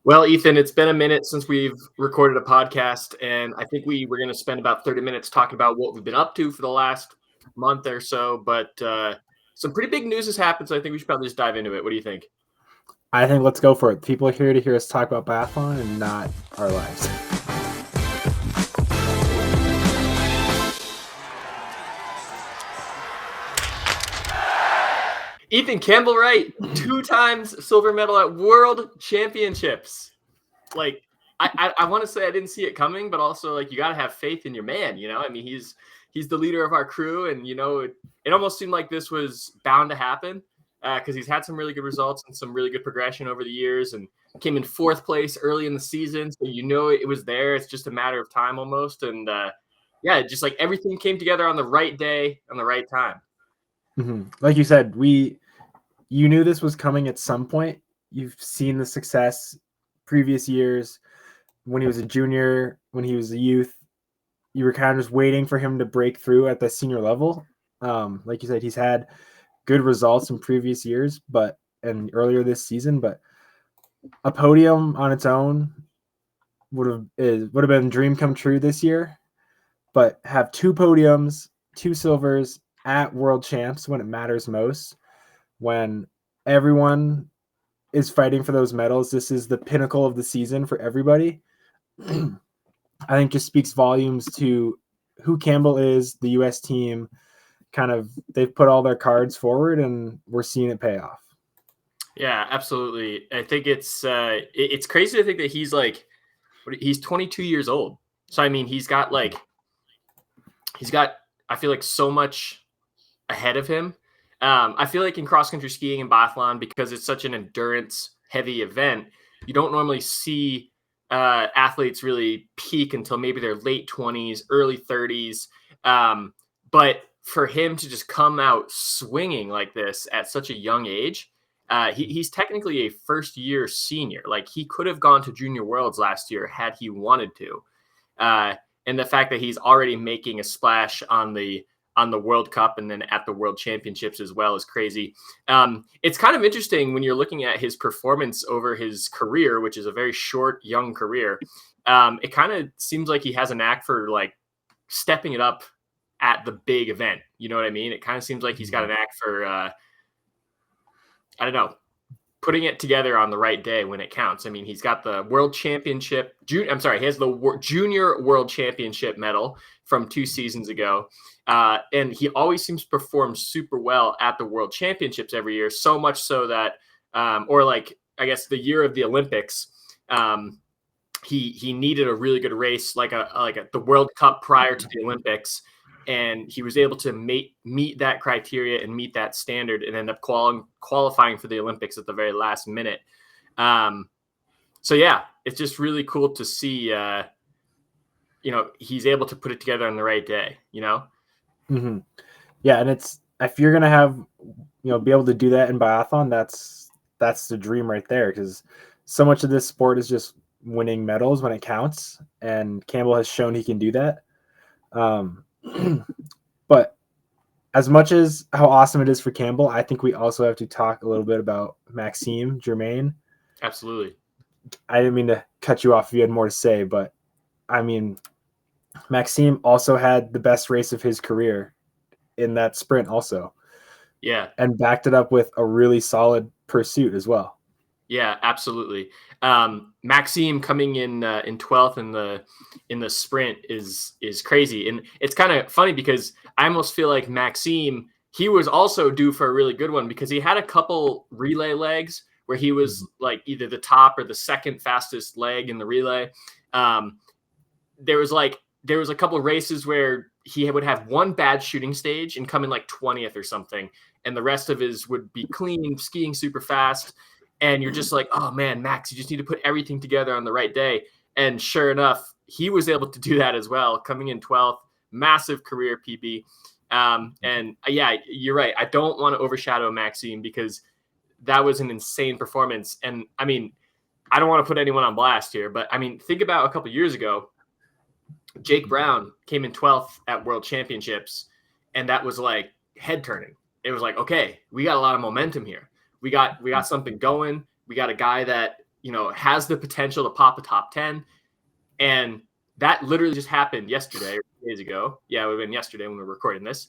Well, Ethan, it's been a minute since we've recorded a podcast, and I think we were going to spend about 30 minutes talking about what we've been up to for the last month or so. But some pretty big news has happened, so I think we should probably just dive into it. What do you think? I think let's go for it. People are here to hear us talk about biathlon and not our lives. Ethan, Campbell Wright, 2 times silver medal at World Championships. Like, I want to say I didn't see it coming, but also like you got to have faith in your man. I mean, he's the leader of our crew, and it almost seemed like this was bound to happen because he's had some really good results and some really good progression over the years, and came in 4th place early in the season. So it was there. It's just a matter of time almost, and just like everything came together on the right day, on the right time. Mm-hmm. Like you said, you knew this was coming at some point. You've seen the success previous years when he was a junior, when he was a youth. You were kind of just waiting for him to break through at the senior level. Like you said, he's had good results in previous years, and earlier this season, but a podium on its own would have been a dream come true this year. But have 2 podiums, 2 silvers at World Champs when it matters most, when everyone is fighting for those medals. This is the pinnacle of the season for everybody. I think just speaks volumes to who Campbell is, the U.S. team. Kind of, they've put all their cards forward, and we're seeing it pay off. Yeah, absolutely. I think it's crazy to think that he's 22 years old. So I mean, he's got I feel like so much ahead of him. I feel like in cross-country skiing and biathlon, because it's such an endurance-heavy event, you don't normally see athletes really peak until maybe their late 20s, early 30s. But for him to just come out swinging like this at such a young age, he's technically a first-year senior. Like, he could have gone to Junior Worlds last year had he wanted to. And the fact that he's already making a splash on the World Cup and then at the World Championships as well is crazy. It's kind of interesting when you're looking at his performance over his career, which is a very short, young career. It kind of seems like he has a knack for like stepping it up at the big event. You know what I mean? It kind of seems like he's got a knack for, I don't know, putting it together on the right day when it counts. I mean, he's got the World Championship. He has the Junior World Championship medal from 2 seasons ago. And he always seems to perform super well at the World Championships every year. So much so that, I guess the year of the Olympics, he needed a really good race, the World Cup prior to the Olympics. And he was able to meet that criteria and meet that standard and end up qualifying for the Olympics at the very last minute. So yeah, it's just really cool to see, he's able to put it together on the right day, Mm-hmm. Yeah. And if you're going to have, be able to do that in biathlon, that's the dream right there. Because so much of this sport is just winning medals when it counts. And Campbell has shown he can do that. But as much as how awesome it is for Campbell, I think we also have to talk a little bit about Maxime Germain. Absolutely. I didn't mean to cut you off if you had more to say, but I mean, Maxime also had the best race of his career in that sprint also. Yeah. And backed it up with a really solid pursuit as well. Yeah, absolutely. Maxime coming in 12th in the sprint is crazy, and it's kind of funny because I almost feel like Maxime, he was also due for a really good one because he had a couple relay legs where he was like either the top or the second fastest leg in the relay. There was a couple of races where he would have one bad shooting stage and come in like 20th or something, and the rest of his would be clean, skiing super fast. And you're just like, oh man, Max, you just need to put everything together on the right day. And sure enough, he was able to do that as well, coming in 12th, massive career PB. And yeah, you're right. I don't want to overshadow Maxime because that was an insane performance. And I mean, I don't want to put anyone on blast here, but I mean, think about a couple years ago, Jake Brown came in 12th at World Championships, and that was like head turning. It was like, okay, we got a lot of momentum here. We got something going. We got a guy that, has the potential to pop a top 10. And that literally just happened yesterday or 2 days ago. Yeah, it would have been yesterday when we were recording this.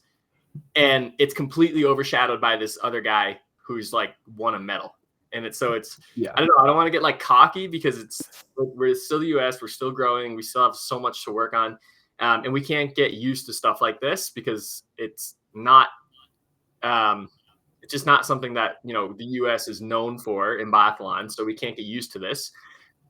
And it's completely overshadowed by this other guy who's like won a medal. And I don't know. I don't want to get like cocky because we're still the US. We're still growing. We still have so much to work on. And we can't get used to stuff like this because it's just not something that, the US is known for in biathlon. So we can't get used to this.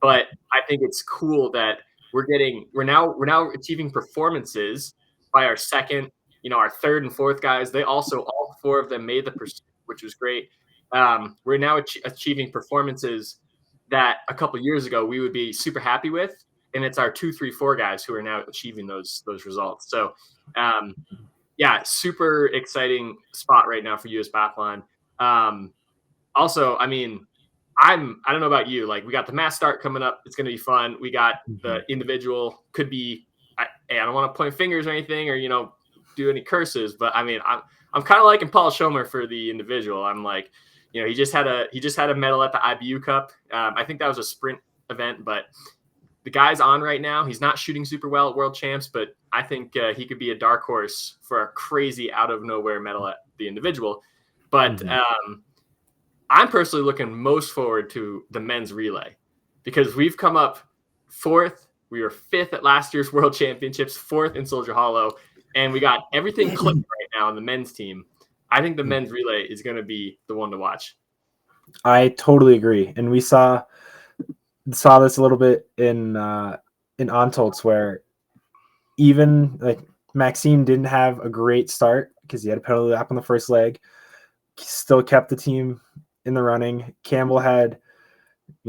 But I think it's cool that we're now achieving performances by our second, our third and fourth guys. They also, all four of them made the pursuit, which was great. We're now achieving performances that a couple years ago we would be super happy with. And it's our 2, 3, 4 guys who are now achieving those results. So, super exciting spot right now for US Biathlon. Also, I mean, I don't know about you. Like, we got the mass start coming up. It's going to be fun. We got the individual. Could be. I don't want to point fingers or anything, or do any curses. But I mean, I'm kind of liking Paul Schomer for the individual. I'm like, he just had a medal at the IBU Cup. I think that was a sprint event, but the guy's on right now. He's not shooting super well at World Champs, but I think he could be a dark horse for a crazy out of nowhere medal at the individual. But I'm personally looking most forward to the men's relay because we've come up 4th. We were 5th at last year's World Championships, 4th in Soldier Hollow, and we got everything clicked right now on the men's team. I think the men's relay is going to be the one to watch. I totally agree, and we saw this a little bit in Antolz, where even like Maxime didn't have a great start because he had a penalty lap on the first leg. He still kept the team in the running. Campbell had,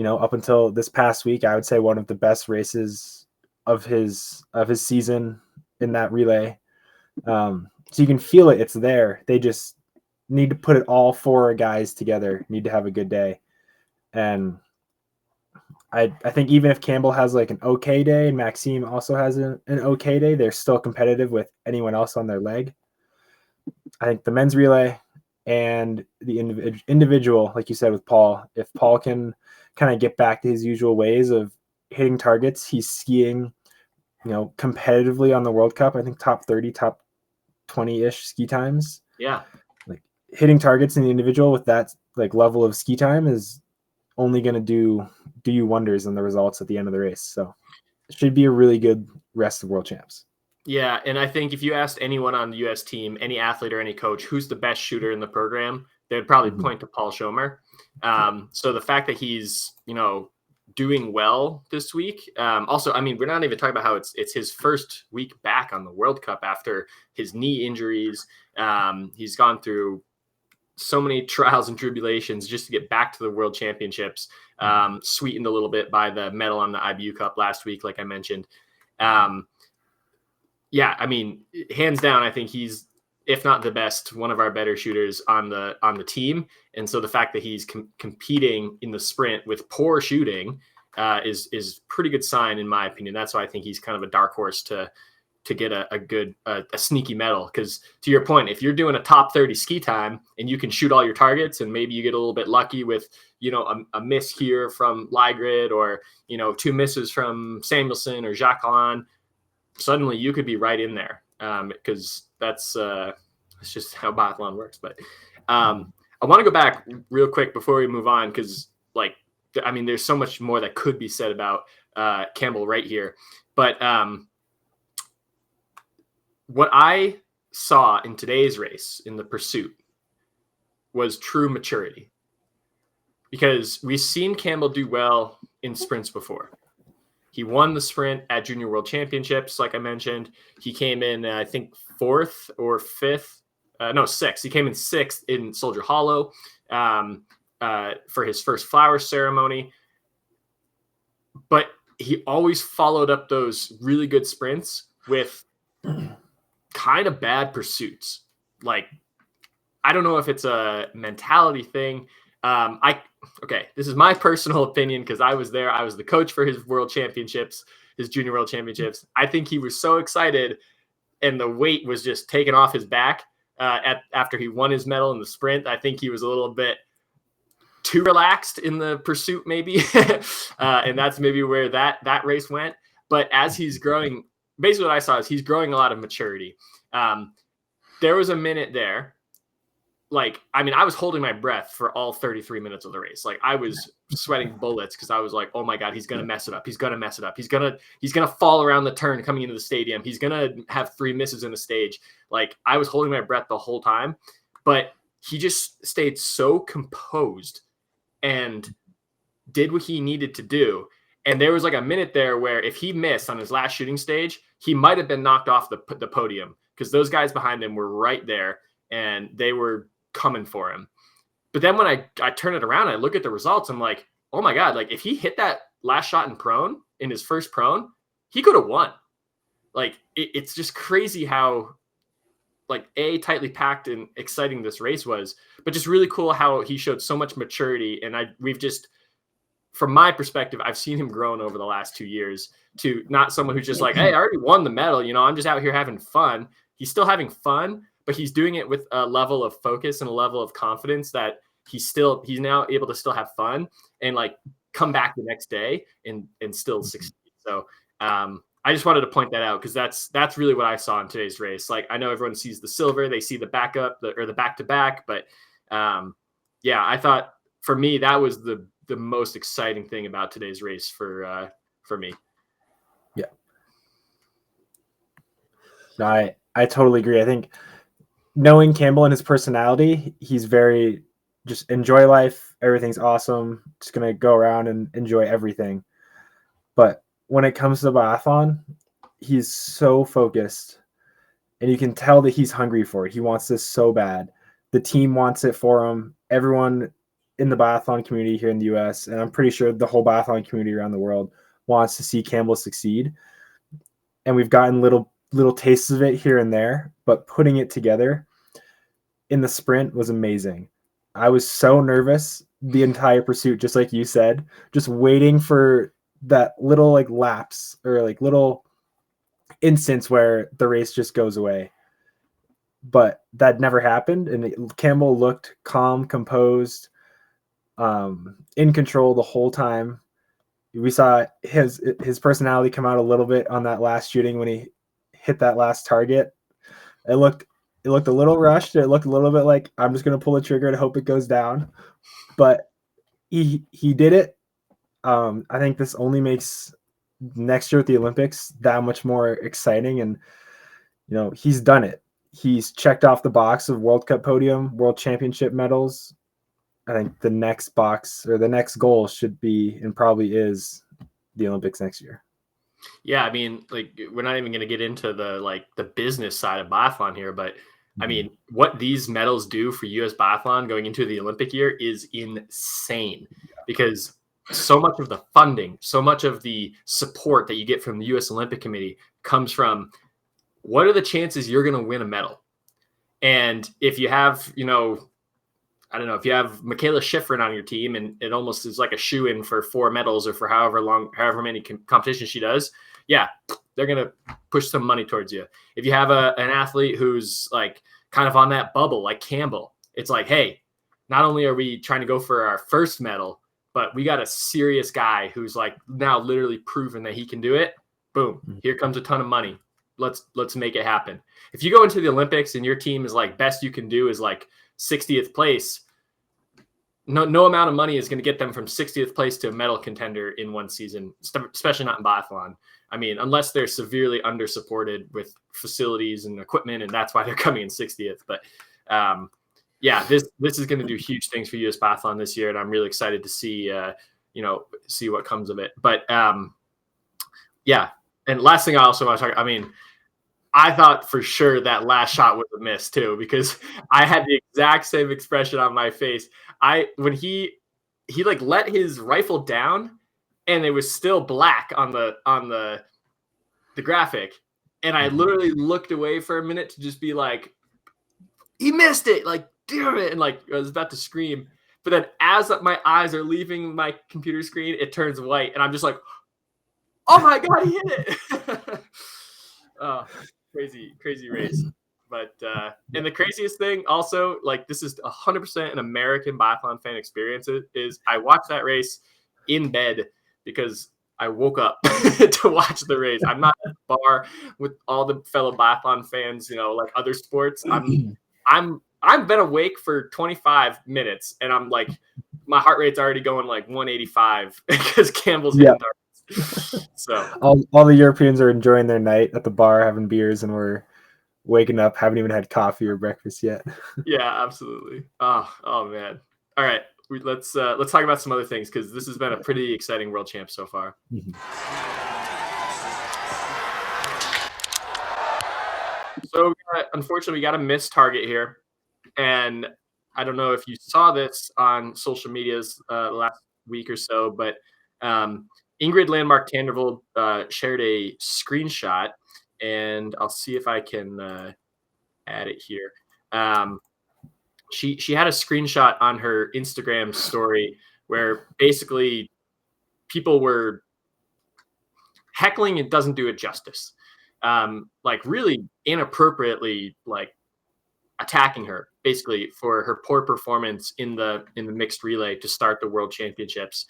up until this past week, I would say one of the best races of his season in that relay. So you can feel it. It's there. They just need to put it all 4 guys together, need to have a good day. And I think even if Campbell has like an okay day and Maxime also has an okay day, they're still competitive with anyone else on their leg. I think the men's relay and the individual, like you said with Paul, if Paul can kind of get back to his usual ways of hitting targets, he's skiing, competitively on the World Cup. I think top 30, top 20-ish ski times. Yeah. Like hitting targets in the individual with that like level of ski time is only going to do you wonders in the results at the end of the race. So it should be a really good rest of World Champs. Yeah, and I think if you asked anyone on the U.S. team, any athlete or any coach, who's the best shooter in the program, they would probably point to Paul Schomer. So the fact that he's, doing well this week. Also, I mean, we're not even talking about how it's his first week back on the World Cup after his knee injuries. He's gone through so many trials and tribulations just to get back to the World Championships, sweetened a little bit by the medal on the IBU Cup last week, like I mentioned. Yeah, I mean, hands down, I think he's, if not the best, one of our better shooters on the team. And so the fact that he's competing in the sprint with poor shooting is pretty good sign, in my opinion. That's why I think he's kind of a dark horse to get a good sneaky medal. Because to your point, if you're doing a top 30 ski time and you can shoot all your targets, and maybe you get a little bit lucky with a miss here from Ligrid, or 2 misses from Samuelson or Jacqueline, suddenly you could be right in there, because that's just how biathlon works. But I want to go back real quick before we move on, because there's so much more that could be said about Campbell Wright here. But what I saw in today's race in the pursuit was true maturity, because we've seen Campbell do well in sprints before. He won the sprint at Junior World Championships, like I mentioned. He came in, I think, 4th or 5th. 6th. He came in 6th in Soldier Hollow for his first flowers ceremony. But he always followed up those really good sprints with kind of bad pursuits. Like, I don't know if it's a mentality thing. This is my personal opinion, because I was there. I was the coach for his World Championships, his Junior World Championships. I think he was so excited, and the weight was just taken off his back after he won his medal in the sprint. I think he was a little bit too relaxed in the pursuit, maybe. And that's maybe where that race went. But as he's growing, basically what I saw is he's growing a lot of maturity. There was a minute there. Like, I mean, I was holding my breath for all 33 minutes of the race. Like, I was sweating bullets because I was like, oh my God, he's going to mess it up. He's going to mess it up. He's going to fall around the turn coming into the stadium. He's going to have 3 misses in the stage. Like, I was holding my breath the whole time, but he just stayed so composed and did what he needed to do. And there was like a minute there where if he missed on his last shooting stage, he might have been knocked off the podium because those guys behind him were right there and they were coming for him. But then when I turn it around and I look at the results, I'm like, oh my God, like if he hit that last shot in prone, in his first prone, he could have won. Like it's just crazy how like tightly packed and exciting this race was, but just really cool how he showed so much maturity. And we've just, from my perspective, I've seen him grown over the last 2 years to not someone who's just like, hey, I already won the medal. You know, I'm just out here having fun. He's still having fun, but he's doing it with a level of focus and a level of confidence that he's now able to still have fun and like come back the next day and still succeed. So I just wanted to point that out because that's really what I saw in today's race. Like I know everyone sees the silver, they see the backup or the back-to-back, but yeah, I thought for me that was the most exciting thing about today's race for me. Yeah. No, I totally agree. I think knowing Campbell and his personality, he's very just enjoy life. Everything's awesome. Just going to go around and enjoy everything. But when it comes to biathlon, he's so focused and you can tell that he's hungry for it. He wants this so bad. The team wants it for him. Everyone in the biathlon community here in the US, and I'm pretty sure the whole biathlon community around the world wants to see Campbell succeed. And we've gotten little tastes of it here and there, but putting it together in the sprint was amazing. I was so nervous the entire pursuit, just like you said, just waiting for that little like lapse or like little instance where the race just goes away. But that never happened. And Campbell looked calm, composed, in control the whole time. We saw his personality come out a little bit on that last shooting when he hit that last target. It looked a little rushed. It looked a little bit like I'm just going to pull the trigger and hope it goes down. But he did it. I think this only makes next year at the Olympics that much more exciting. And, you know, he's done it. He's checked off the box of World Cup podium, World Championship medals. I think the next box or the next goal should be and probably is the Olympics next year. Yeah, I mean, like we're not even going to get into the business side of biathlon here, but I mean, what these medals do for U.S. biathlon going into the Olympic year is insane because so much of the funding, so much of the support that you get from the U.S. Olympic Committee comes from what are the chances you're going to win a medal? And if you have, you know, I don't know, if you have Michaela Schifrin on your team and it almost is like a shoe-in for 4 medals or for however many competitions she does, yeah, they're going to push some money towards you. If you have an athlete who's like kind of on that bubble, like Campbell, it's like, hey, not only are we trying to go for our first medal, but we got a serious guy who's like now literally proven that he can do it. Boom, here comes a ton of money. Let's make it happen. If you go into the Olympics and your team is like best you can do is like 60th place, no amount of money is going to get them from 60th place to a medal contender in one season, especially not in biathlon. I mean, unless they're severely under-supported with facilities and equipment, and that's why they're coming in 60th. But yeah, this is going to do huge things for U.S. biathlon this year, and I'm really excited to see what comes of it. But yeah, and last thing I also want to talk. I mean, I thought for sure that last shot was a miss too, because I had the exact same expression on my face. When he like let his rifle down and it was still black on the graphic. And I literally looked away for a minute to just be like, he missed it. Like, damn it. And like, I was about to scream. But then as my eyes are leaving my computer screen, it turns white. And I'm just like, oh my God, he hit it. Oh, crazy race. But and the craziest thing also, like this is 100% an American biathlon fan experience, is I watched that race in bed because I woke up to watch the race. I'm not at the bar with all the fellow biathlon fans, like other sports. I've been awake for 25 minutes and I'm like, my heart rate's already going like 185 because Campbell's hitting darts. So all the Europeans are enjoying their night at the bar, having beers, and we're waking up, haven't even had coffee or breakfast yet. Yeah, absolutely. Oh man. All right, let's talk about some other things because this has been a pretty exciting World Champ so far. So unfortunately, we got a missed target here, and I don't know if you saw this on social medias last week or so, but Ingrid Landmark Tandrevold shared a screenshot, and I'll see if I can add it here. She had a screenshot on her Instagram story where basically people were heckling. It doesn't do it justice. Like really inappropriately, like attacking her basically for her poor performance in the mixed relay to start the World Championships.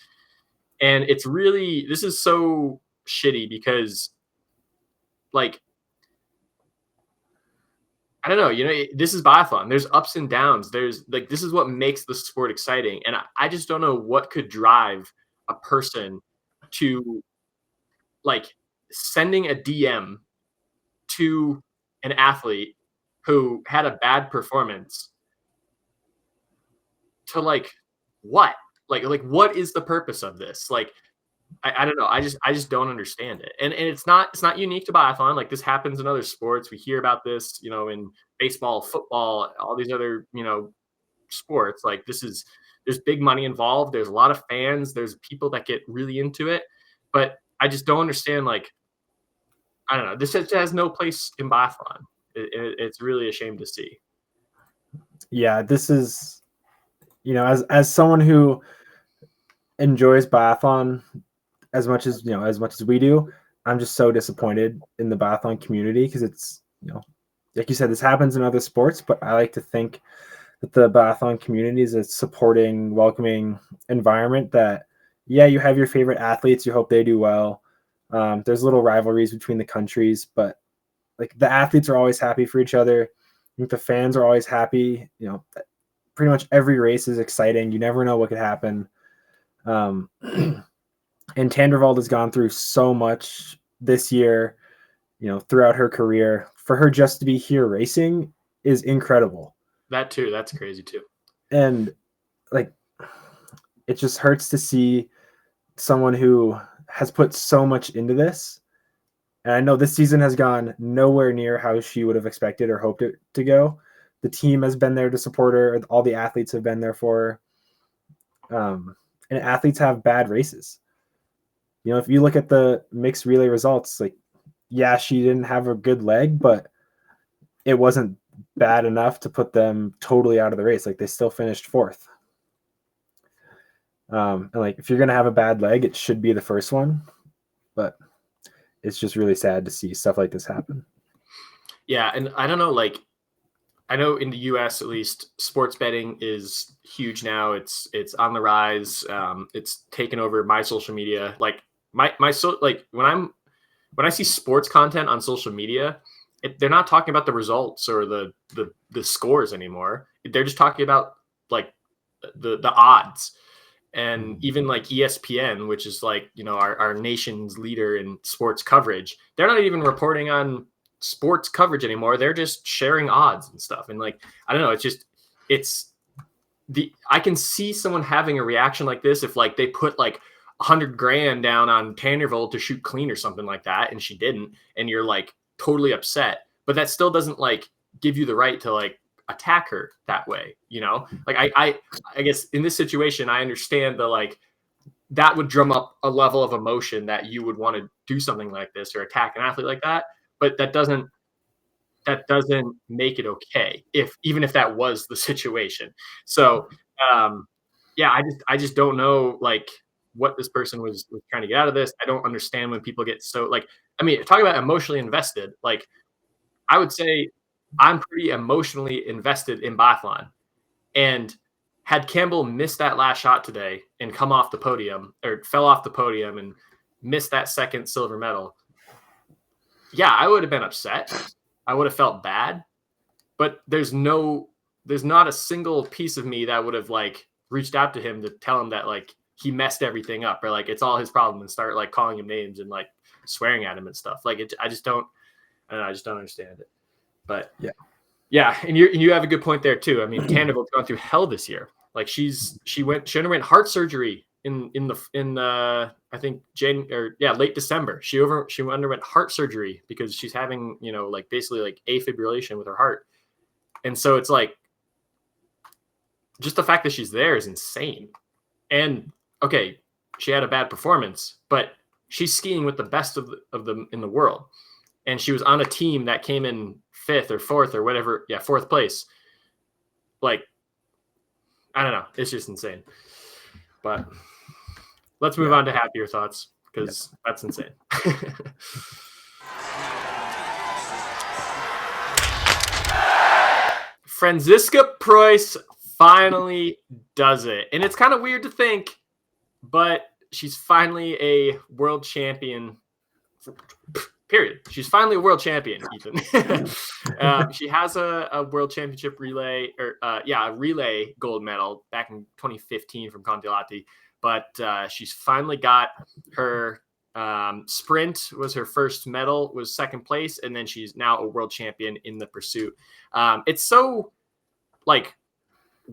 And it's really, this is so shitty because like, I don't know, this is biathlon. There's ups and downs. There's like, this is what makes the sport exciting. And I just don't know what could drive a person to like sending a DM to an athlete who had a bad performance to like what? Like what is the purpose of this? Like I don't know. I just don't understand it. And it's not unique to biathlon. Like this happens in other sports. We hear about this, in baseball, football, all these other, sports. Like there's big money involved. There's a lot of fans. There's people that get really into it. But I just don't understand, like, I don't know. This has no place in biathlon. It's really a shame to see. Yeah, this is, as someone who enjoys biathlon as much as we do, I'm just so disappointed in the biathlon community because it's, like you said, this happens in other sports, but I like to think that the biathlon community is a supporting, welcoming environment that, yeah, you have your favorite athletes, you hope they do well. There's little rivalries between the countries, but like the athletes are always happy for each other. I think the fans are always happy. Pretty much every race is exciting. You never know what could happen. And Tandrevold has gone through so much this year, throughout her career. For her just to be here racing is incredible. That too. That's crazy too. And like, it just hurts to see someone who has put so much into this. And I know this season has gone nowhere near how she would have expected or hoped it to go. The team has been there to support her. All the athletes have been there for her. And athletes have bad races. If you look at the mixed relay results, like, yeah, she didn't have a good leg, but it wasn't bad enough to put them totally out of the race. Like, they still finished fourth. And like, if you're going to have a bad leg, it should be the first one. But it's just really sad to see stuff like this happen. Yeah. And I don't know, like, I know in the US, at least, sports betting is huge now. It's on the rise. It's taken over my social media. Like like when I see sports content on social media, they're not talking about the results or the scores anymore. They're just talking about like the odds. And even like ESPN, which is like, our nation's leader in sports coverage, they're not even reporting on sports coverage anymore. They're just sharing odds and stuff. And like, I don't know, I can see someone having a reaction like this if like they put like $100,000 down on Tandrevold to shoot clean or something like that, and she didn't, and you're like totally upset. But that still doesn't like give you the right to like attack her that way, Like I guess in this situation, I understand the like that would drum up a level of emotion that you would want to do something like this or attack an athlete like that. But that doesn't make it okay even if that was the situation. So yeah, I just don't know like what this person was trying to get out of this. I don't understand when people get so like, I mean, talking about emotionally invested, like I would say I'm pretty emotionally invested in biathlon. And had Campbell missed that last shot today and come off the podium or fell off the podium and missed that second silver medal, yeah, I would have been upset. I would have felt bad. But there's not a single piece of me that would have like reached out to him to tell him that like he messed everything up or like it's all his problem and start like calling him names and like swearing at him and stuff. Like I just don't understand it. But yeah, and you have a good point there too. I mean, Tandrevold's gone through hell this year. Like she underwent heart surgery in I think late December. She underwent heart surgery because she's having, like basically like afibrillation with her heart. And so it's like just the fact that she's there is insane. And okay, she had a bad performance, but she's skiing with the best of them in the world. And she was on a team that came in 5th or 4th or whatever. Yeah, 4th place. Like, I don't know. It's just insane. But let's move on to happier thoughts because that's insane. Franziska Preuss finally does it. And it's kind of weird to think, but she's finally a world champion. Period. She's finally a world champion, Ethan. She has a world championship relay, a relay gold medal back in 2015 from Contilati. But she's finally got her sprint was her first medal, was 2nd place, and then she's now a world champion in the pursuit. It's so like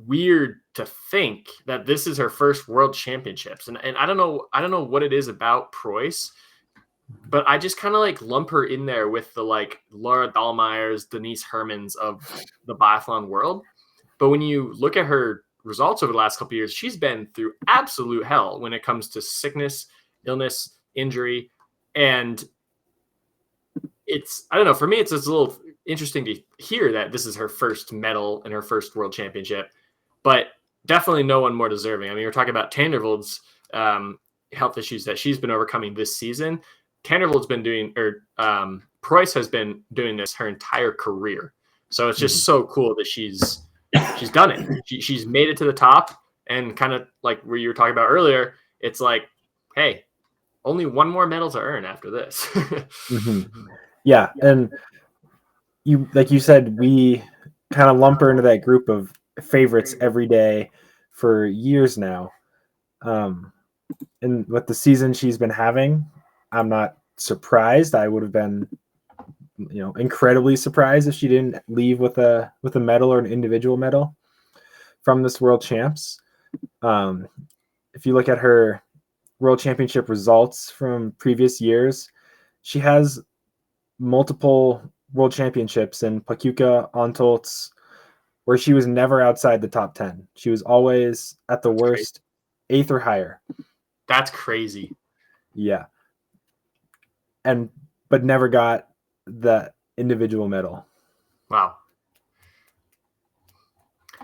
weird to think that this is her first world championships, and I don't know what it is about Preuss, but I just kind of like lump her in there with the like Laura Dahlmeyers, Denise Hermans of the biathlon world. But when you look at her results over the last couple of years, she's been through absolute hell when it comes to sickness, illness, injury. And I don't know, for me, it's just a little interesting to hear that this is her first medal and her first world championship, but definitely no one more deserving. I mean, we're talking about Tandrevold's health issues that she's been overcoming this season. Tandrevold's been doing, Preuss has been doing this her entire career. So it's just so cool that she's done it. She's made it to the top, and kind of like where you were talking about earlier, it's like, hey, only one more medal to earn after this. Yeah. And like you said, we kind of lump her into that group of favorites every day for years now. And with the season she's been having, I'm not surprised. I would have been, incredibly surprised if she didn't leave with a medal or an individual medal from this World Champs. If you look at her World Championship results from previous years, she has multiple World Championships in Pachuca, Antolz, where she was never outside the top 10. She was always at the worst 8th or higher. That's crazy. Yeah. But never got the individual medal. Wow.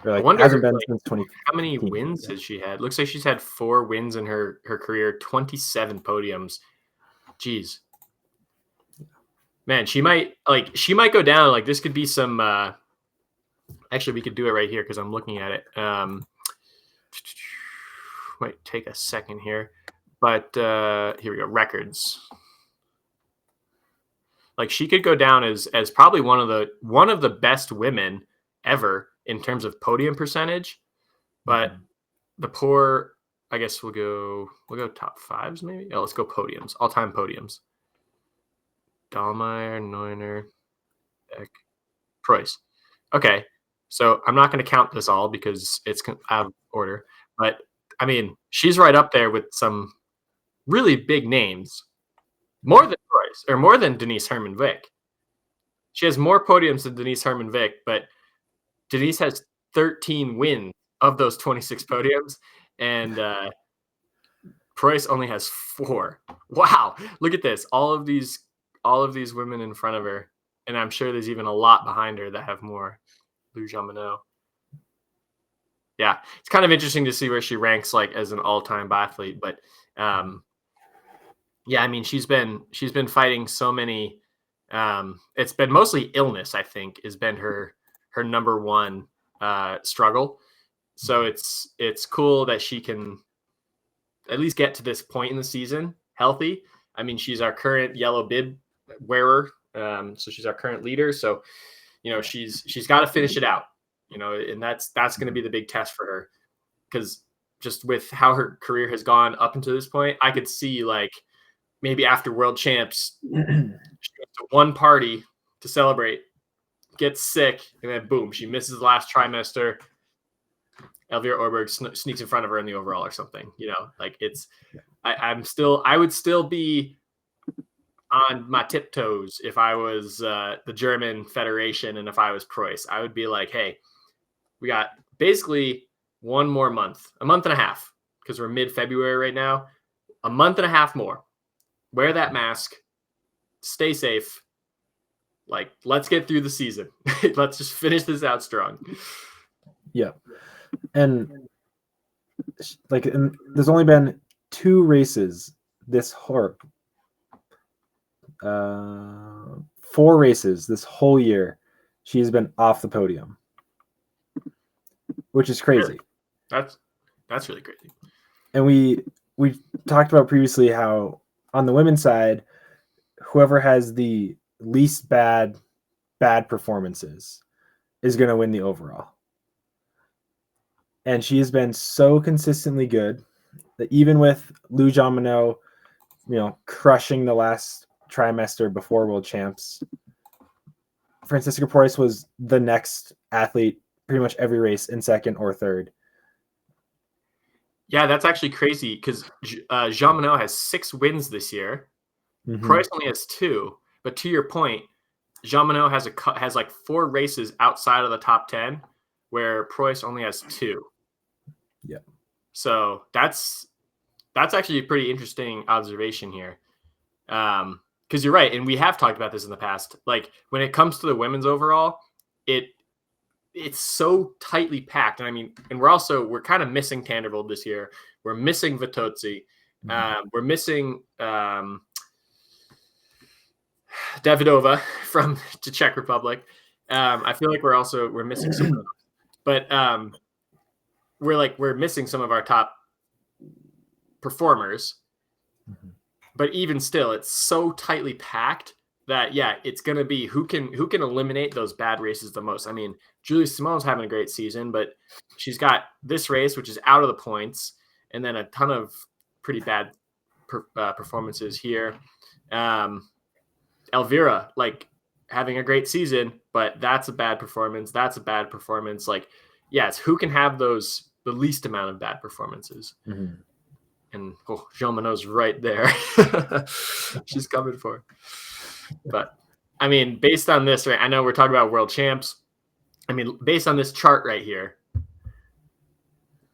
I wonder hasn't been since 20. How many wins has she had? Looks like she's had 4 wins in her career, 27 podiums. Jeez. Man, she might go down. Like this could be some actually we could do it right here because I'm looking at it. Might take a second here. But here we go. Records. Like she could go down as probably one of the best women ever in terms of podium percentage. But the poor, I guess we'll go top 5s maybe. Oh, let's go podiums, all-time podiums. Dahlmeyer, Neuner, Beck, Preuss. Okay, so I'm not going to count this all because it's out of order. But I mean, she's right up there with some really big names. More than Preuss, or more than Denise Herman-Vick. She has more podiums than Denise Herman-Vick, but Denise has 13 wins of those 26 podiums, and Preuss only has 4. Wow, look at this! All of these women in front of her, and I'm sure there's even a lot behind her that have more. Lou Jamineau. Yeah, it's kind of interesting to see where she ranks like as an all-time biathlete, but yeah, I mean she's been fighting so many It's been mostly illness, I think, has been her number one struggle. So it's cool that she can at least get to this point in the season healthy. I mean, she's our current yellow bib wearer, so she's our current leader. So she's got to finish it out, and that's going to be the big test for her, because just with how her career has gone up until this point, I could see like maybe after World Champs, she goes to one party to celebrate, gets sick, and then boom, she misses the last trimester. Elvira Orberg sneaks in front of her in the overall or something. Like I would still be on my tiptoes if I was the German Federation and if I was Preuss. I would be like, hey, we got basically one more month, a month and a half, because we're mid-February right now, a month and a half more. Wear that mask, stay safe. Like, let's get through the season. Let's just finish this out strong. Yeah. And there's only been 2 races this whole 4 races this whole year she's been off the podium, which is crazy. That's really crazy. And we talked about previously how on the women's side, whoever has the least bad performances is going to win the overall. And she has been so consistently good that even with Lou Jean-Monod, crushing the last trimester before World Champs, Franziska Preuss was the next athlete pretty much every race in second or third. Yeah, that's actually crazy because Jean-Monod has 6 wins this year. Mm-hmm. Preuss only has 2. But to your point, Jean-Monod has like 4 races outside of the top 10, where Preuss only has 2. Yeah. So that's actually a pretty interesting observation here. Because you're right, and we have talked about this in the past. Like when it comes to the women's overall, it's so tightly packed. And I mean, and we're kind of missing Tandrevold this year. We're missing Vitozzi. We're missing Davidova from the Czech Republic. I feel like we're missing some, but we're missing some of our top performers. Mm-hmm. But even still, it's so tightly packed that it's going to be who can eliminate those bad races the most. I mean, Julie Simone's having a great season, but she's got this race, which is out of the points, and then a ton of pretty bad performances here. Elvira, like, having a great season, but that's a bad performance. That's a bad performance. Like, it's who can have the least amount of bad performances. Mm-hmm. And Jean-Monod's right there. She's coming for it. But, I mean, based on this, right, I know we're talking about World Champs. I mean, based on this chart right here,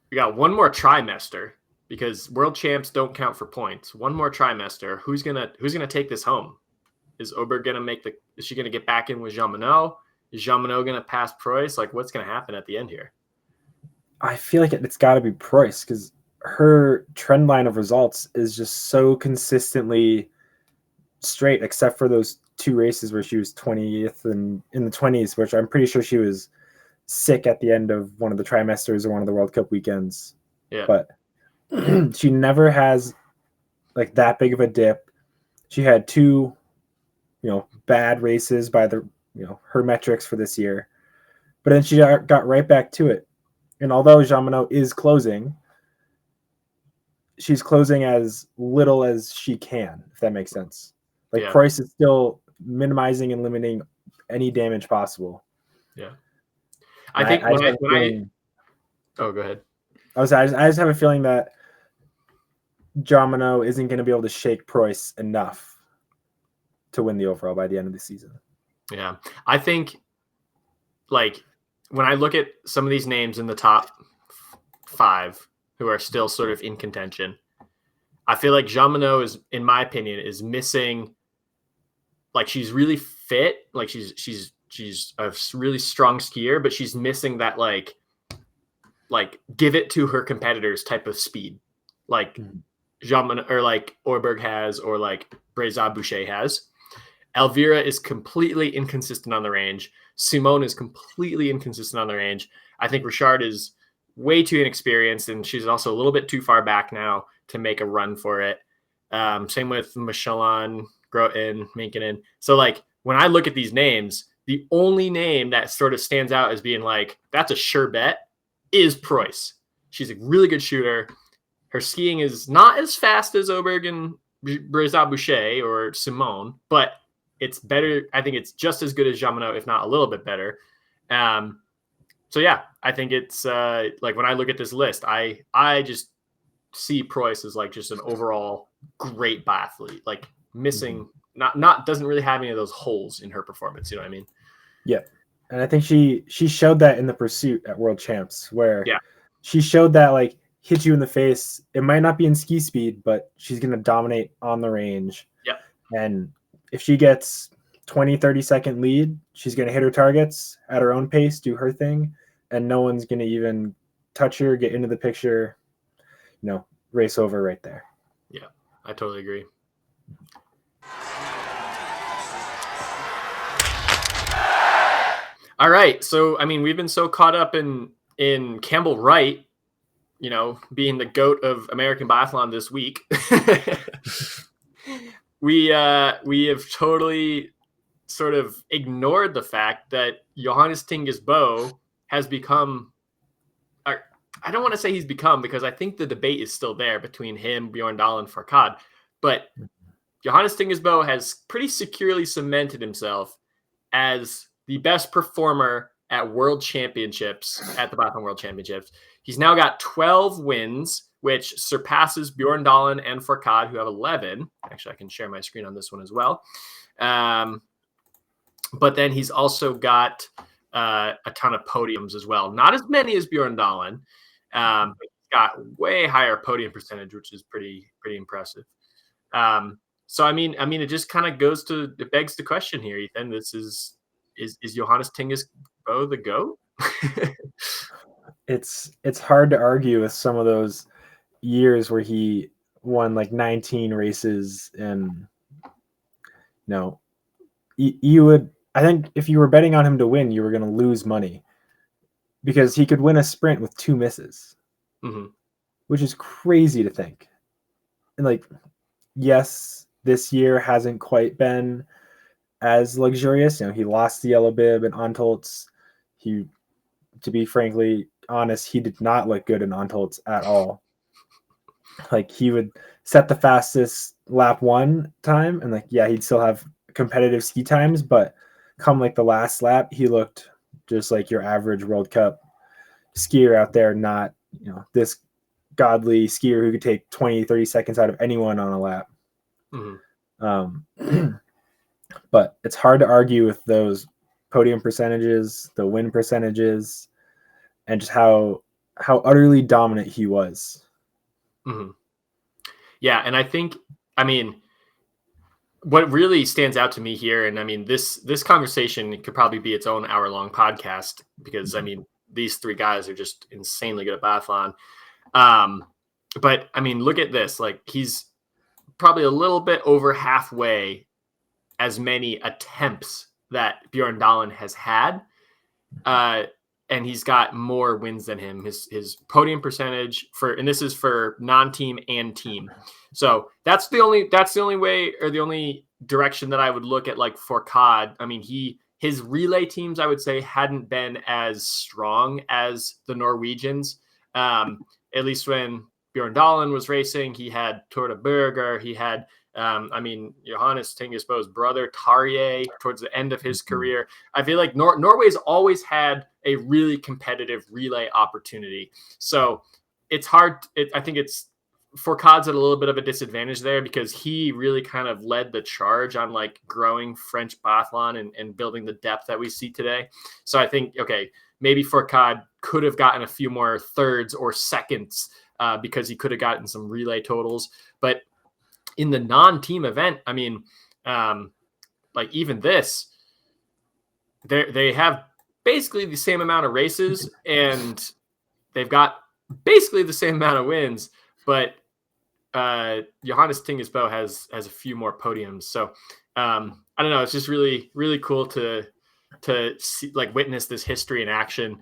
we got one more trimester because World Champs don't count for points. One more trimester. Who's gonna take this home? Is Oberg is she gonna get back in with Jean-Monod? Is Jean-Monod gonna pass Preuss? Like, what's gonna happen at the end here? I feel like it's got to be Preuss because her trend line of results is just so consistently straight, except for those 2 races where she was 20th and in the 20s, which I'm pretty sure she was sick at the end of one of the trimesters or one of the World Cup weekends. Yeah. But she never has like that big of a dip. She had 2, bad races by the, her metrics for this year, but then she got right back to it. And although Jean-Monod is closing, she's closing as little as she can, if that makes sense. Like Preuss is still minimizing and limiting any damage possible. Yeah. I think go ahead. I just have a feeling that Jean-Monod isn't going to be able to shake Preuss enough to win the overall by the end of the season. Yeah. I think like when I look at some of these names in the top 5 who are still sort of in contention, I feel like Jean-Monod is, in my opinion, is missing. Like, she's really fit, like she's a really strong skier, but she's missing that like give it to her competitors type of speed, like Jean-Monod or like Orberg has, or like Breza Boucher has. Elvira is completely inconsistent on the range. Simone is completely inconsistent on the range. I think Richard is way too inexperienced, and she's also a little bit too far back now to make a run for it. Same with Michelin, Groten, Minkinen. So, like, when I look at these names, the only name that sort of stands out as being like, that's a sure bet is Preuss. She's a really good shooter. Her skiing is not as fast as Oberg and Brézat-Boucher or Simone, but it's better. I think it's just as good as Jamino, if not a little bit better. So yeah, I think it's like when I look at this list, I just see Preuss as like just an overall great biathlete, like missing not doesn't really have any of those holes in her performance. You know what I mean? Yeah. And I think she showed that in the pursuit at World Champs, where Yeah. she showed that, like, hit you in the face. It might not be in ski speed, but she's going to dominate on the range. Yeah. And if she gets 20, 30-second lead, she's going to hit her targets at her own pace, do her thing, and no one's going to even touch her, get into the picture, race over right there. Yeah, I totally agree. All right. So, I mean, we've been so caught up in Campbell Wright, being the GOAT of American biathlon this week. we have totally sort of ignored the fact that Johannes Tinges Bö has become, I don't want to say he's become, because I think the debate is still there between him, Bjorn Dahl, and Fourcade, but Johannes Tinges Bö has pretty securely cemented himself as the best performer at World Championships, at the Biathlon World Championships. He's now got 12 wins, which surpasses Bjorn Dahlin and Fourcade, who have 11. Actually, I can share my screen on this one as well. But then he's also got a ton of podiums as well. Not as many as Bjorn Dahlin, but he's got way higher podium percentage, which is pretty impressive. So I mean, it just kind of it begs the question here, Ethan. This is Johannes Tinges Bö the GOAT? It's hard to argue with some of those years where he won like 19 races, and you would, I think, if you were betting on him to win, you were going to lose money, because he could win a sprint with 2 misses, which is crazy to think. And like, yes, this year hasn't quite been as luxurious. He lost the yellow bib in Antolz. To be frankly honest, he did not look good in Antolz at all. Like, he would set the fastest lap 1 time, and he'd still have competitive ski times, but come like the last lap, he looked just like your average World Cup skier out there, not this godly skier who could take 20, 30 seconds out of anyone on a lap. But it's hard to argue with those podium percentages, the win percentages, and just how utterly dominant he was. Yeah, and I think, what really stands out to me here, and this conversation could probably be its own hour-long podcast, because these 3 guys are just insanely good at biathlon. But look at this. Like, he's probably a little bit over halfway as many attempts that Bjorn Dahlin has had. And he's got more wins than him. His podium percentage and this is for non-team and team. So that's the only way, or the only direction that I would look at, like, Fourcade. His relay teams, I would say, hadn't been as strong as the Norwegians. At least when Bjorn Dahlin was racing, he had Tour de Berger, he had Johannes Tinges Bö's brother Tarjei towards the end of his career. I feel like Norway's always had a really competitive relay opportunity. So it's hard. I think Fourcade's at a little bit of a disadvantage there, because he really kind of led the charge on like growing French biathlon and building the depth that we see today. So I think, okay, maybe Fourcade could have gotten a few more thirds or seconds because he could have gotten some relay totals. But in the non-team event, like even this, they have basically the same amount of races, and they've got basically the same amount of wins, but Johannes Tingesbo has a few more podiums. So I don't know. It's just really, really cool to see, like, witness this history in action.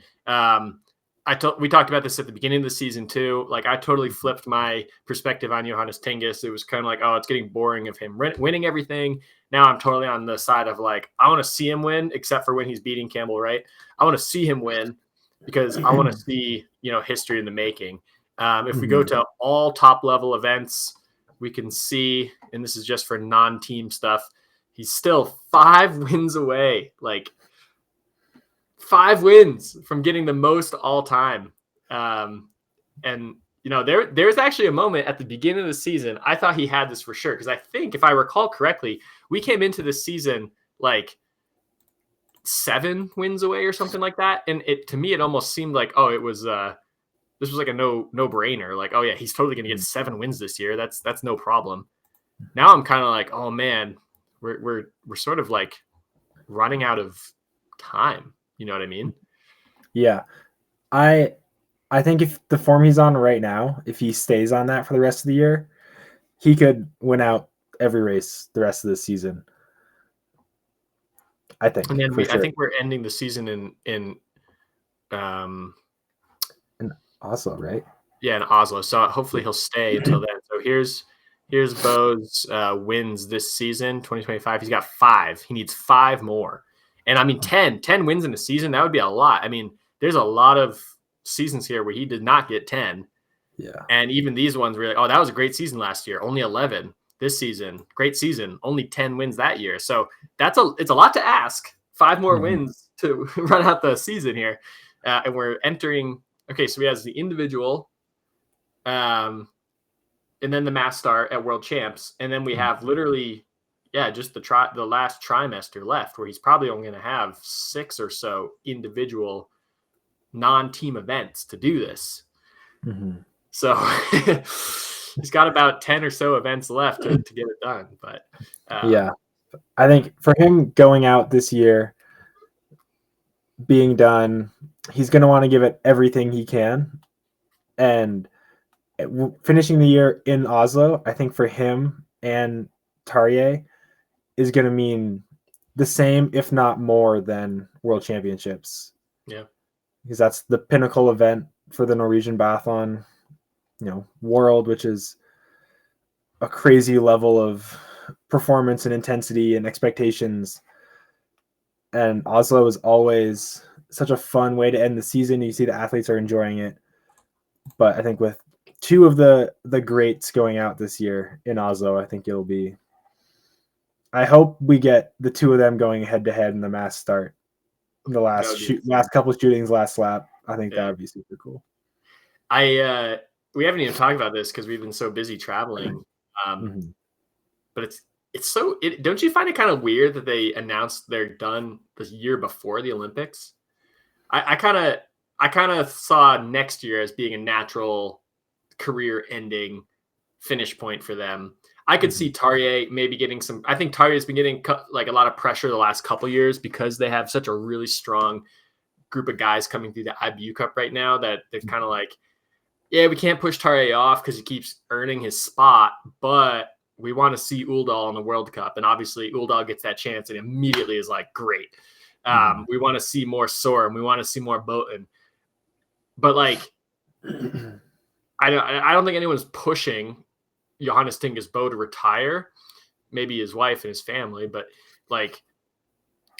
We talked about this at the beginning of the season too. Like, I totally flipped my perspective on Johannes Tinges. It was kind of like, oh, it's getting boring of him winning everything. Now I'm totally on the side of like, I want to see him win, except for when he's beating Campbell Wright. I want to see him win because I want to see, history in the making. If we go to all top level events, we can see, and this is just for non-team stuff, he's still 5 wins away. Like, 5 wins from getting the most all time. And there's actually a moment at the beginning of the season, I thought he had this for sure. Cause I think, if I recall correctly, we came into this season like 7 wins away or something like that. And to me, it almost seemed like, oh, it was, this was like a no brainer. Like, oh yeah, he's totally going to get 7 wins this year. That's no problem. Now I'm kind of like, oh man, we're sort of like running out of time. You know what I mean? Yeah. I think if the form he's on right now, if he stays on that for the rest of the year, he could win out every race the rest of the season. I think. And then I think we're ending the season in Oslo, right? Yeah, in Oslo. So hopefully he'll stay until then. So here's Bo's wins this season, 2025. He's got 5. He needs 5 more. And I mean, 10 wins in a season, that would be a lot. I mean, there's a lot of seasons here where he did not get 10. Yeah. And even these ones were like, oh, that was a great season last year. Only 11 this season. Great season. Only 10 wins that year. So it's a lot to ask. 5 more wins to run out the season here. And we're entering, okay, so we have the individual, and then the mass start at World Champs. And then we have literally, just the last trimester left, where he's probably only going to have 6 or so individual non-team events to do this. So he's got about 10 or so events left to get it done. But yeah, I think for him going out this year, being done, he's going to want to give it everything he can. And finishing the year in Oslo, I think for him and Tarjei is going to mean the same, if not more, than World Championships. Yeah. Because that's the pinnacle event for the Norwegian biathlon, world, which is a crazy level of performance and intensity and expectations. And Oslo is always such a fun way to end the season. You see the athletes are enjoying it. But I think with 2 of the greats going out this year in Oslo, I think it'll be, I hope we get the 2 of them going head to head in the mass start. The last couple of shootings, last lap. I think that would be super cool. We haven't even talked about this because we've been so busy traveling. But don't you find it kind of weird that they announced they're done the year before the Olympics? I kind of saw next year as being a natural career-ending finish point for them. I could see Tarjei maybe getting some. I think Tarjei's been getting like a lot of pressure the last couple of years because they have such a really strong group of guys coming through the IBU Cup right now that they're kind of like, yeah, we can't push Tarjei off because he keeps earning his spot, but we want to see Uldal in the World Cup. And obviously Uldal gets that chance and immediately is like, great. We want to see more Soren. We want to see more Boten. But like, I don't think anyone's pushing Johannes Tingesbo to retire. Maybe his wife and his family, but like,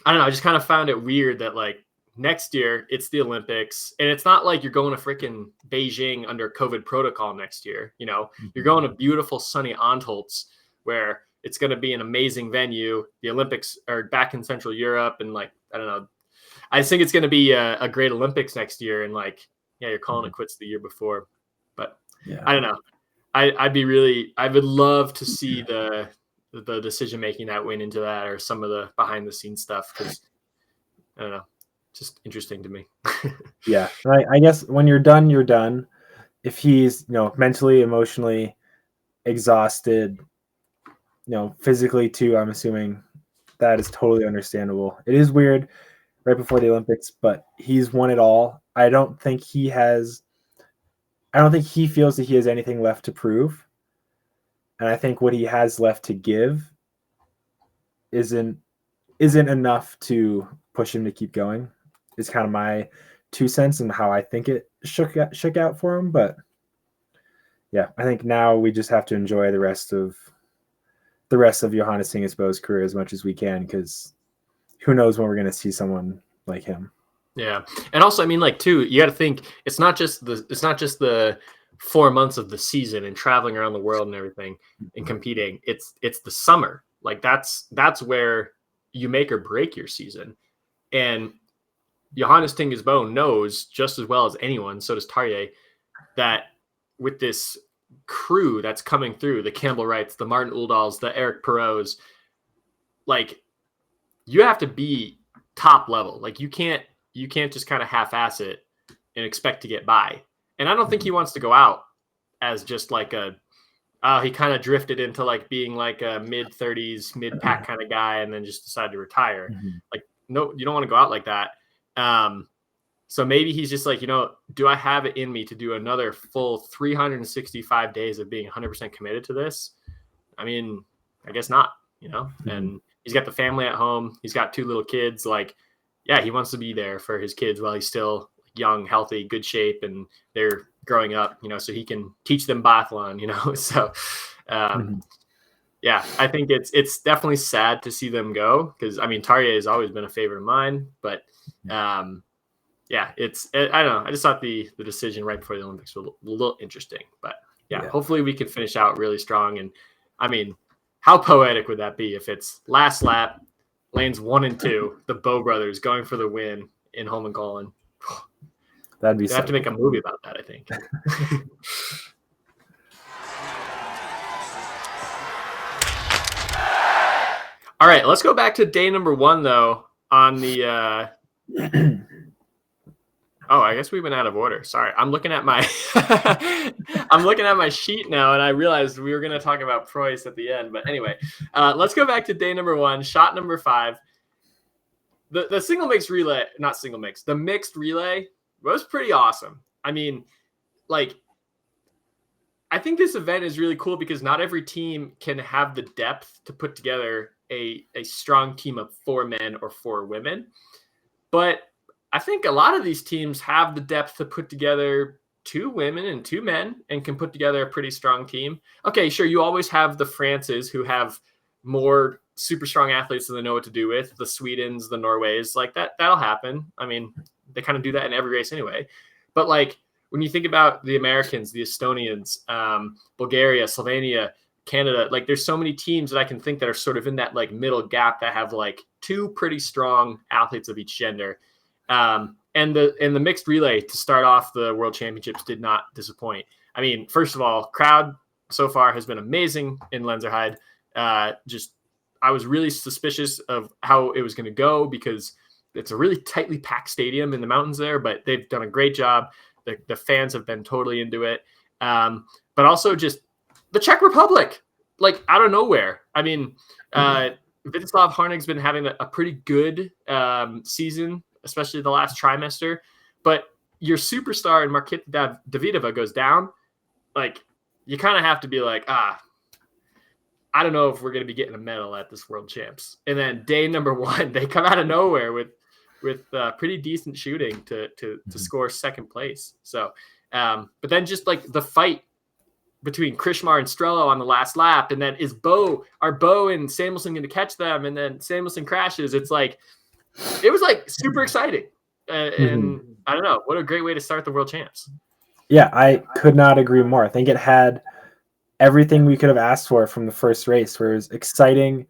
I don't know. I just kind of found it weird that like next year it's the Olympics, and it's not like you're going to freaking Beijing under COVID protocol next year. You're going to beautiful sunny Antholz where it's going to be an amazing venue. The Olympics are back in Central Europe, and like, I don't know. I think it's going to be a great Olympics next year, and like, yeah, you're calling it quits the year before, but I don't know. I would love to see the decision making that went into that, or some of the behind the scenes stuff, because I don't know, just interesting to me. Yeah, I guess when you're done, you're done. If he's mentally, emotionally exhausted, physically too, I'm assuming that is totally understandable. It is weird right before the Olympics, but he's won it all. I don't think he feels that he has anything left to prove. And I think what he has left to give isn't enough to push him to keep going. Is kind of my 2 cents and how I think it shook out for him. But yeah, I think now we just have to enjoy the rest of Johannes Singesbo's career as much as we can, because who knows when we're going to see someone like him. Yeah. And also, I mean, like, too, you got to think it's not just the 4 months of the season and traveling around the world and everything and competing. It's the summer. Like, that's where you make or break your season. And Johannes Singesbo knows just as well as anyone, so does Tarje, that with this crew that's coming through, the Campbell Wrights, the Martin Uldahls, the Eric Perreaults, like, you have to be top level. Like, you can't just kind of half-ass it and expect to get by. And I don't think he wants to go out as just like he kind of drifted into like being like a mid-30s, mid-pack kind of guy and then just decided to retire. Like, no, you don't want to go out like that. So maybe he's just like, do I have it in me to do another full 365 days of being 100% committed to this? I mean, I guess not, and he's got the family at home. He's got 2 little kids. Like, yeah, he wants to be there for his kids while he's still young, healthy, good shape, and they're growing up, so he can teach them biathlon, So, yeah, I think it's definitely sad to see them go, because, I mean, Tarje has always been a favorite of mine, but yeah, I don't know. I just thought the decision right before the Olympics was a little interesting, but yeah, hopefully we can finish out really strong. And I mean, how poetic would that be if it's last lap, lanes 1 and 2, the Bow brothers going for the win in Holmenkollen. That'd be. They have to make a movie about that, I think. All right, let's go back to day number 1 though. On the oh, I guess we went out of order. Sorry, I'm looking at my sheet now, and I realized we were going to talk about Preuss at the end. But anyway, let's go back to day number 1, shot number 5. The single mixed relay, not single mix, the mixed relay was pretty awesome. I mean, like, I think this event is really cool because not every team can have the depth to put together a strong team of 4 men or 4 women. But I think a lot of these teams have the depth to put together 2 women and 2 men and can put together a pretty strong team. Okay, sure, you always have the Frances who have more super strong athletes than they know what to do with, the Swedens, the Norways, like that'll happen. I mean, they kind of do that in every race anyway. But like, when you think about the Americans, the Estonians, Bulgaria, Slovenia, Canada, like there's so many teams that I can think that are sort of in that like middle gap that have like 2 pretty strong athletes of each gender. And the mixed relay to start off the World Championships did not disappoint. I mean, first of all, crowd so far has been amazing in Lenzerheide. I was really suspicious of how it was going to go because it's a really tightly packed stadium in the mountains there, but they've done a great job. The fans have been totally into it. But also just the Czech Republic, like out of nowhere. I mean, Vítězslav Harnig's been having a pretty good season, especially the last trimester. But your superstar in Marketa Davidova goes down. Like, you kind of have to be like, I don't know if we're going to be getting a medal at this World Champs. And then day number 1, they come out of nowhere with pretty decent shooting to score second place. So, but then just like the fight between Krishmar and Strello on the last lap, and then are Bo and Samuelson going to catch them? And then Samuelson crashes. It's like, it was like super exciting. And I don't know, what a great way to start the World Champs. Yeah, I could not agree more. I think it had everything we could have asked for from the first race, where it was exciting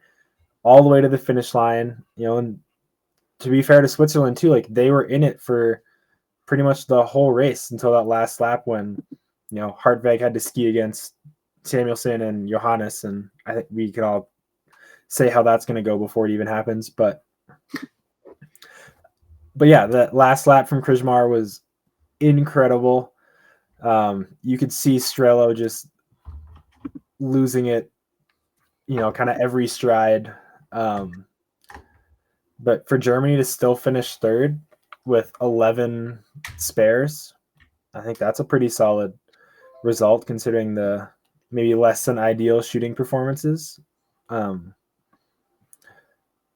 all the way to the finish line, and to be fair to Switzerland too, like they were in it for pretty much the whole race until that last lap when, Hartweg had to ski against Samuelson and Johannes. And I think we could all say how that's going to go before it even happens. But yeah, that last lap from Krishmar was incredible. You could see Strello just losing it, kind of every stride. But for Germany to still finish 3rd with 11 spares, I think that's a pretty solid result considering the maybe less than ideal shooting performances.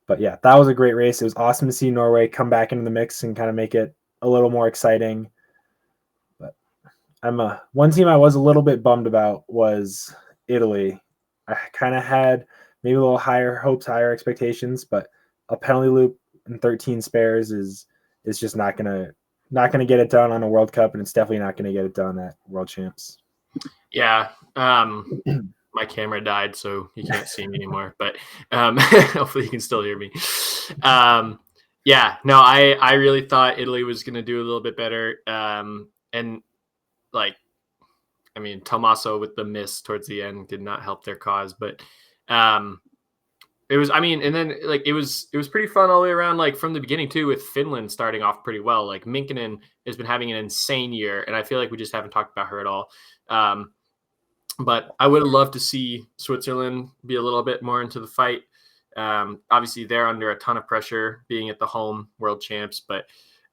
But yeah, that was a great race. It was awesome to see Norway come back into the mix and kind of make it a little more exciting. But one team I was a little bit bummed about was Italy. I kind of had maybe a little higher hopes, higher expectations, but a penalty loop and 13 spares is just not gonna get it done on a World Cup, and it's definitely not gonna get it done at World Champs. Yeah. My camera died, so you can't see me anymore, but hopefully you can still hear me. Yeah, no, I really thought Italy was going to do a little bit better. And like, I mean, Tommaso with the miss towards the end did not help their cause, but it was, I mean, and then like, it was pretty fun all the way around, like from the beginning too, with Finland starting off pretty well. Like Minkinen has been having an insane year, and I feel like we just haven't talked about her at all. But I would have loved to see Switzerland be a little bit more into the fight. Obviously, they're under a ton of pressure being at the home world champs. But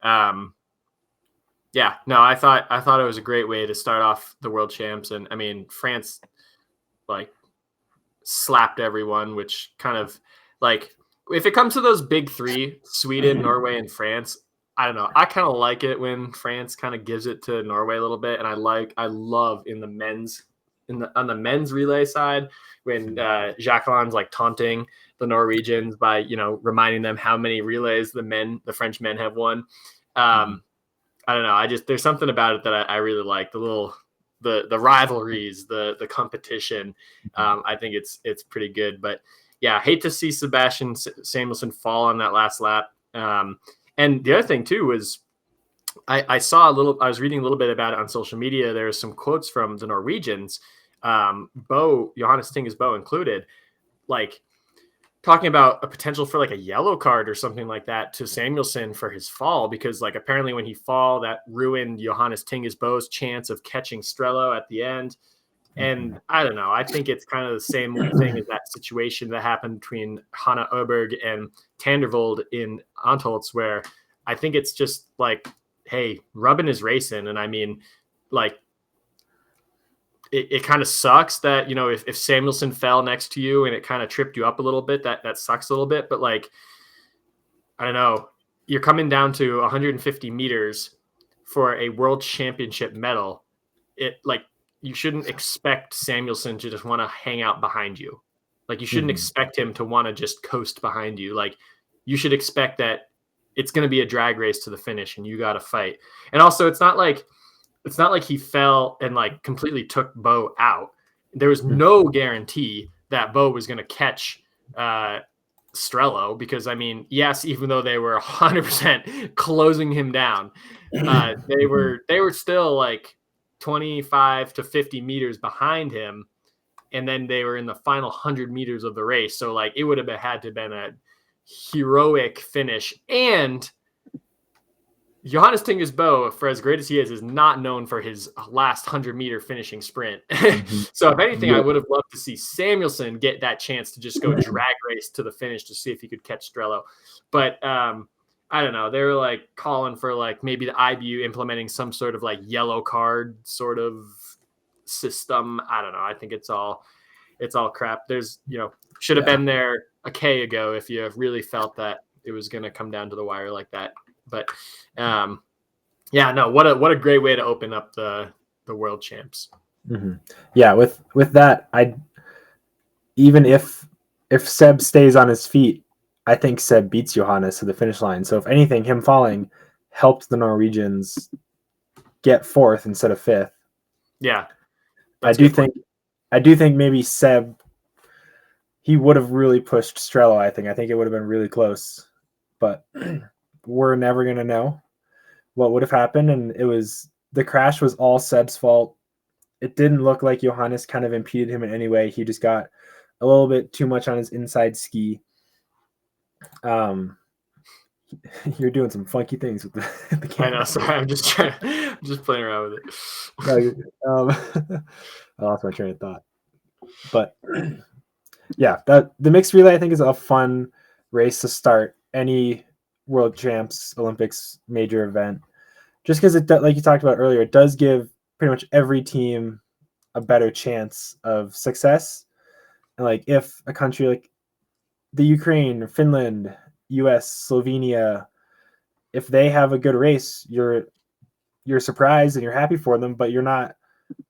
yeah, no, I thought it was a great way to start off the world champs. And I mean, France like slapped everyone, which kind of like if it comes to those big three, Sweden, Norway, and France, I don't know. I kind of like it when France kind of gives it to Norway a little bit. And I love in the men's on the men's relay side when Jacqueline's like taunting the Norwegians by, reminding them how many relays the French men have won. I don't know. There's something about it that I really like, the rivalries, the competition. I think it's pretty good, but yeah, I hate to see Sebastian Samuelsson fall on that last lap. And the other thing too was I was reading a little bit about it on social media. There are some quotes from the Norwegians, Johannes Tinges Bo included, like talking about a potential for like a yellow card or something like that to Samuelsson for his fall, because like apparently when he fall, that ruined Johannes Tinges Bo's chance of catching Strello at the end. And I don't know. I think it's kind of the same thing as that situation that happened between Hanna Oberg and Tandrevold in Antholz, where I think it's just like, hey, rubbing is racing. And I mean, like, it kind of sucks that, if Samuelsson fell next to you and it kind of tripped you up a little bit, that sucks a little bit. But like, I don't know, you're coming down to 150 meters for a world championship medal. You shouldn't expect Samuelsson to just want to hang out behind you. Like you shouldn't expect him to want to just coast behind you. Like you should expect that it's going to be a drag race to the finish and you got to fight. And also it's not like he fell and like completely took Bo out. There was no guarantee that Bo was going to catch Strello, because I mean, yes, even though they were 100% closing him down, they were still like 25 to 50 meters behind him. And then they were in the final 100 meters of the race. So like it would have had to have been a heroic finish. And Johannes Tinges Bo, for as great as he is not known for his last 100-meter finishing sprint. So if anything, I would have loved to see Samuelsson get that chance to just go drag race to the finish to see if he could catch Strello. But I don't know. They were like calling for like maybe the IBU implementing some sort of like yellow card sort of system. I don't know. I think it's all crap. There's, should have been there a K ago if you really felt that it was going to come down to the wire like that. But yeah, no, what a great way to open up the world champs. Yeah, with that, even if Seb stays on his feet, I think Seb beats Johannes to the finish line. So if anything, him falling helped the Norwegians get fourth instead of fifth. Yeah, I do think maybe Seb, he would have really pushed Strello. I think it would have been really close, but we're never going to know what would have happened. And the crash was all Seb's fault. It didn't look like Johannes kind of impeded him in any way. He just got a little bit too much on his inside ski. You're doing some funky things with the camera. I know, sorry. I'm just playing around with it. I lost my train of thought. But yeah, the mixed relay I think is a fun race to start any World Champs, Olympics major event, just because it, like you talked about earlier, it does give pretty much every team a better chance of success. And like if a country like the Ukraine, Finland, US, Slovenia, if they have a good race, you're surprised and you're happy for them, but you're not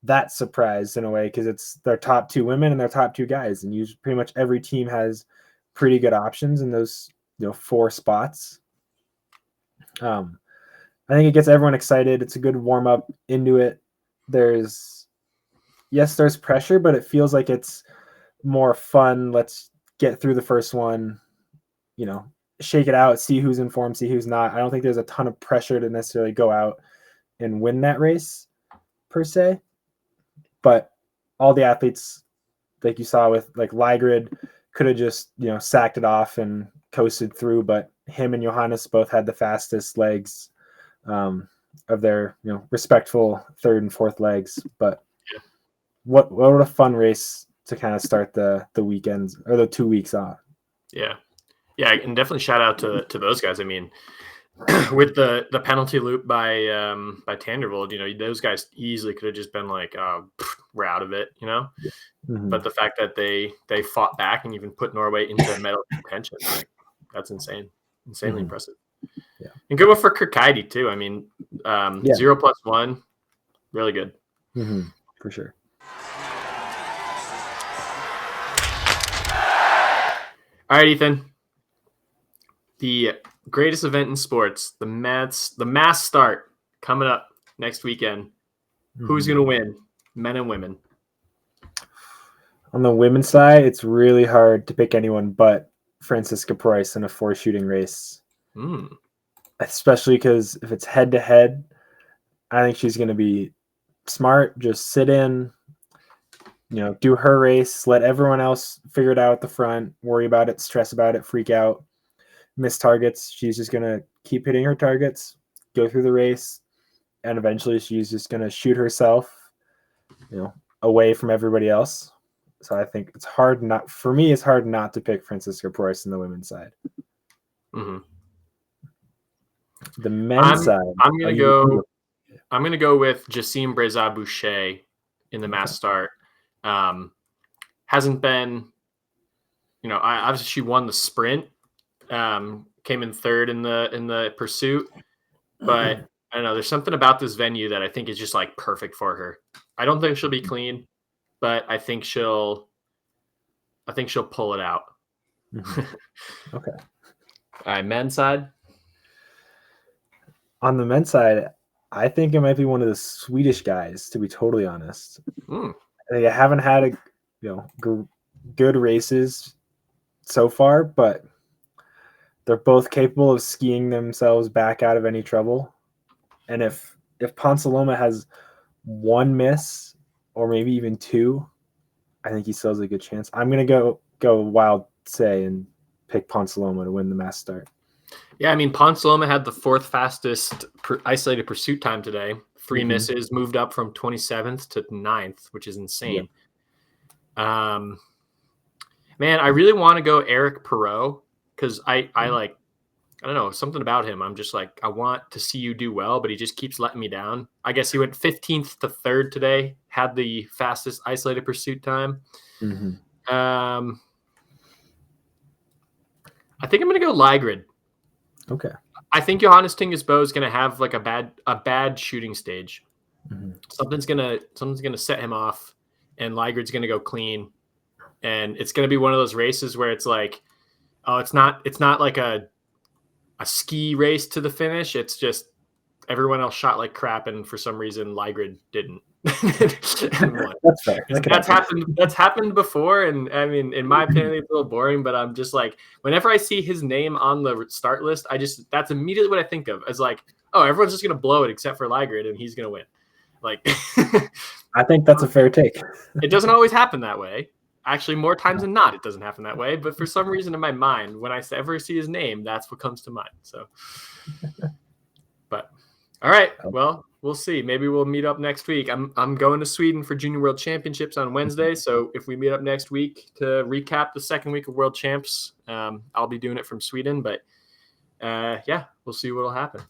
that surprised in a way because it's their top 2 women and their top 2 guys, and pretty much every team has pretty good options in those 4 spots. I think it gets everyone excited. It's a good warm up into it. There's pressure, but it feels like it's more fun. Let's get through the first one, shake it out, see who's in form, see who's not. I don't think there's a ton of pressure to necessarily go out and win that race per se, but all the athletes, like you saw with like Ligrid, could have just sacked it off and coasted through, but him and Johannes both had the fastest legs of their respectful 3rd and 4th legs. But what a fun race to kind of start the weekends or the 2 weeks off. Yeah, and definitely shout out to those guys. I mean, with the penalty loop by Tandrevold, those guys easily could have just been like, we're out of it, Mm-hmm. But the fact that they fought back and even put Norway into medal contention, like, that's insanely Mm-hmm. impressive. Yeah, and good one for Kirkheide too. I mean, 0+1, really good. Mm-hmm. For sure. All right, Ethan. The greatest event in sports, the mass start coming up next weekend. Mm-hmm. Who's going to win, men and women? On the women's side, it's really hard to pick anyone but Franziska Preuss in a 4 shooting race. Especially because if it's head-to-head, I think she's going to be smart, just sit in, do her race, let everyone else figure it out at the front, worry about it, stress about it, freak out, miss targets. She's just going to keep hitting her targets, go through the race, and eventually she's just going to shoot herself, away from everybody else. So I think it's hard not to pick Franziska Preuss in the women's side. Mm-hmm. The men's side, I'm gonna go with Jacine Breza-Boucher in the mass start. Hasn't been, obviously she won the sprint, came in 3rd in the pursuit, but I don't know. There's something about this venue that I think is just like perfect for her. I don't think she'll be clean, but I think she'll pull it out. Mm-hmm. Okay. All right, men's side. On the men's side, I think it might be one of the Swedish guys, to be totally honest. They haven't had good races so far, but they're both capable of skiing themselves back out of any trouble. And if Ponsaloma has 1 miss or maybe even 2, I think he still has a good chance. I'm going to go wild say and pick Ponsaloma to win the mass start. Yeah, I mean, Ponsaloma had the 4th fastest isolated pursuit time today. 3 misses, moved up from 27th to 9th, which is insane. Yeah. Man, I really want to go Eric Perot because I don't know, something about him. I'm just like, I want to see you do well, but he just keeps letting me down. I guess he went 15th to 3rd today, had the fastest isolated pursuit time. Mm-hmm. I think I'm going to go Ligrid. Okay. I think Johannes Tingesbo is going to have like a bad shooting stage. Mm-hmm. Something's gonna set him off, and Ligrid's going to go clean, and it's going to be one of those races where it's like, oh, it's not like a ski race to the finish. It's just everyone else shot like crap, and for some reason Ligrid didn't. That's fair. That's happened before, and I mean, in my opinion, it's a little boring. But I'm just like, whenever I see his name on the start list, that's immediately what I think of as like, oh, everyone's just gonna blow it except for Ligrid, and he's gonna win. Like, I think that's a fair take. It doesn't always happen that way. Actually, more times than not, it doesn't happen that way. But for some reason in my mind, when I ever see his name, that's what comes to mind. So, but all right, well, we'll see. Maybe we'll meet up next week. I'm going to Sweden for Junior World Championships on Wednesday. So if we meet up next week to recap the second week of World Champs, I'll be doing it from Sweden. But yeah, we'll see what'll happen.